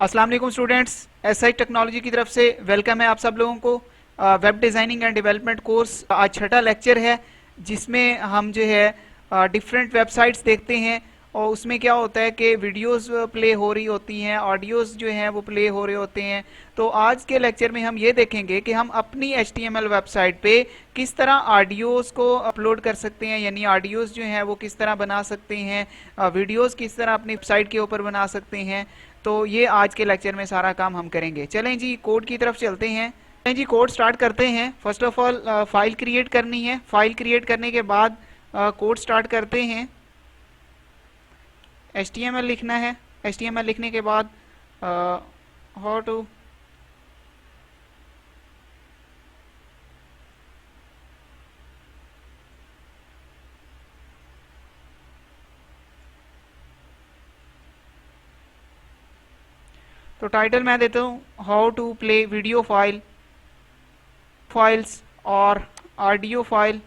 अस्सलाम वालेकुम students, SI technology की तरफ से वेलकम है आप सब लोगों को। Web designing and development course आज छठा लेक्चर है, जिसमें हम जो है डिफरेंट वेबसाइट्स देखते हैं। और उसमें क्या होता है कि वीडियोस प्ले हो रही होती हैं, ऑडियोज़ जो हैं वो प्ले हो रहे होते हैं। तो आज के लेक्चर में हम ये देखेंगे कि हम अपनी HTML वेबसाइट पे किस तरह ऑडियोज़ को अपलोड कर सकते हैं, यानी ऑडियोज़ जो हैं वो किस तरह बना सकते हैं, वीडियोज़ किस तरह अपनी वेबसाइट के ऊपर बना सकते हैं। तो ये आज के लेक्चर में सारा काम हम करेंगे। चलें जी कोड की तरफ चलते हैं। चलें जी कोड स्टार्ट करते हैं। First of all file create करनी है। फाइल क्रिएट करने के बाद कोड स्टार्ट करते हैं। HTML लिखना है। HTML लिखने के बाद हाउ टू तो टाइटल मैं देता हूँ how to play video files और audio file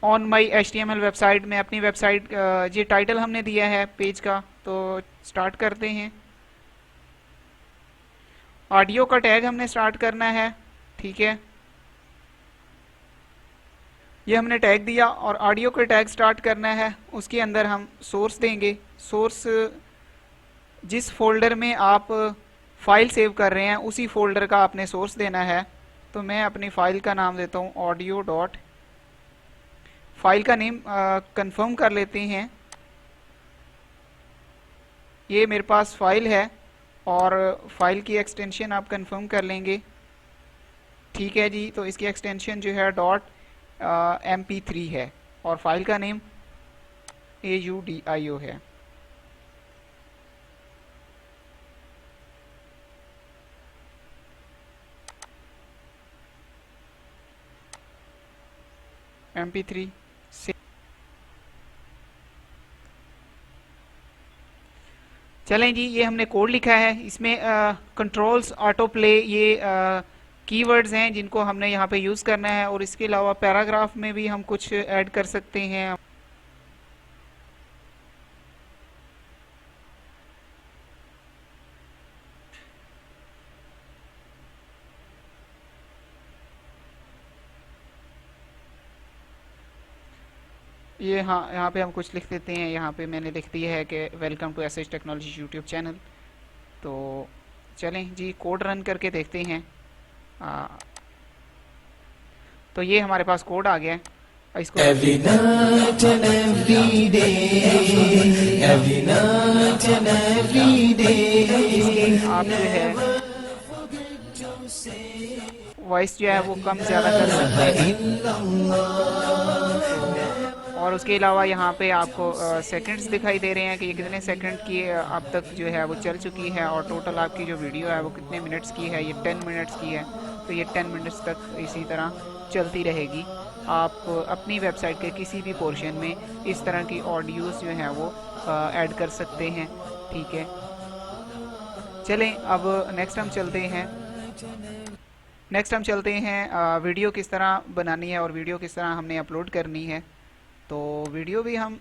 on my HTML website में, अपनी वेबसाइट। ये टाइटल हमने दिया है पेज का। तो स्टार्ट करते हैं। ऑडियो का टैग हमने स्टार्ट करना है, ठीक है। ये हमने टैग दिया और ऑडियो का टैग स्टार्ट करना है। उसके अंदर हम सोर्स देंगे। सोर्स जिस फोल्डर में आप फाइल सेव कर रहे हैं उसी फोल्डर का आपने सोर्स देना है। तो मैं अपनी फाइल का नाम देता हूँ ऑडियो डॉट। फाइल का नेम कंफर्म कर लेते हैं। ये मेरे पास फाइल है और फाइल की एक्सटेंशन आप कंफर्म कर लेंगे, ठीक है जी। तो इसकी एक्सटेंशन जो है डॉट MP3 है और फाइल का नेम AUDIO है। MP3 से चलें जी, ये हमने कोड लिखा है। इसमें कंट्रोल्स, ऑटो प्ले, ये कीवर्ड्स हैं जिनको हमने यहाँ पे यूज़ करना है। और इसके अलावा पैराग्राफ में भी हम कुछ ऐड कर सकते हैं। ये हाँ, यहाँ पे हम कुछ लिख देते हैं। यहाँ पे मैंने लिख दिया है कि welcome to SH technology YouTube channel. तो चलें जी कोड रन करके देखते हैं। तो ये हमारे पास कोड आ गया है। इसको Every night and every day, every night and every day, आप जो है वॉइस जो है वो कम ज़्यादा कर सकते हैं। और उसके अलावा यहाँ पे आपको सेकंड्स दिखाई दे रहे हैं कि ये कितने सेकंड की अब तक जो है वो चल चुकी है। और टोटल आपकी जो वीडियो है वो कितने मिनट्स की है। ये 10 मिनट्स की है। तो ये 10 मिनट्स तक इसी तरह चलती रहेगी। आप अपनी वेबसाइट के किसी भी पोर्शन में इस तरह की ऑडियोज़ जो हैं वो ऐड कर सकते हैं, ठीक है। चलें अब नेक्स्ट हम चलते हैं वीडियो किस तरह बनानी है और वीडियो किस तरह हमने अपलोड करनी है। तो वीडियो भी हम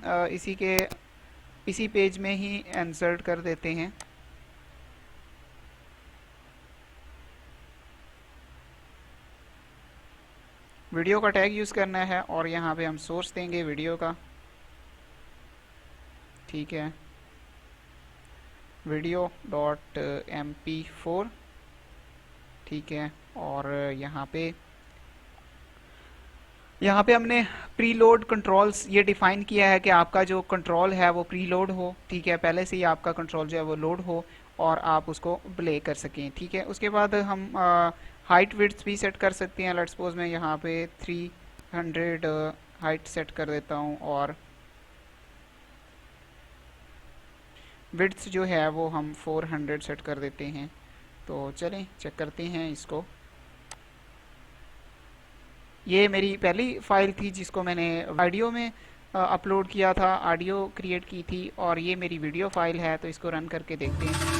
इसी पेज में ही इंसर्ट कर देते हैं। वीडियो का टैग यूज़ करना है और यहाँ पे हम सोर्स देंगे वीडियो का, ठीक है। वीडियो डॉट MP4, ठीक है। और यहाँ पे हमने प्रीलोड कंट्रोल्स ये डिफाइन किया है कि आपका जो कंट्रोल है वो प्रीलोड हो, ठीक है। पहले से ही आपका कंट्रोल जो है वो लोड हो और आप उसको प्ले कर सकें, ठीक है। उसके बाद हम हाइट विड्थ भी सेट कर सकते हैं। लेट्स सपोज मैं यहाँ पे 300 हाइट सेट कर देता हूँ और विड्थ जो है वो हम 400 सेट कर देते हैं। तो चलें चेक करते हैं इसको। ये मेरी पहली फाइल थी जिसको मैंने ऑडियो में अपलोड किया था, ऑडियो क्रिएट की थी। और ये मेरी वीडियो फाइल है। तो इसको रन करके देखते हैं।